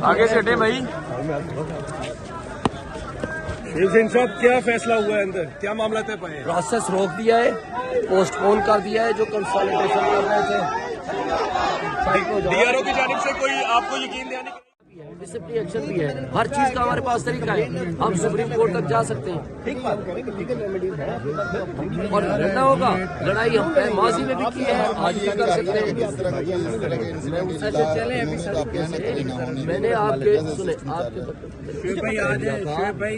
आगे से हटे भाई। शिवसेन साहब, क्या फैसला हुआ है अंदर, क्या मामला तय पाए? प्रोसेस रोक दिया है, पोस्टपोन कर दिया है, जो कंसोलिडेशन कर रहे थे। डीआरओ की जानिब से कोई आपको यकीन दिलाने डिसिप्लिन एक्शन भी है, हर चीज का हमारे पास तरीका है, हम सुप्रीम कोर्ट तक जा सकते हैं। और लड़ना होगा, लड़ाई हम माजी में भी की है, आज भी कर सकते हैं। मैंने आपके सुने, आपके भाई आ जाए, शेख भाई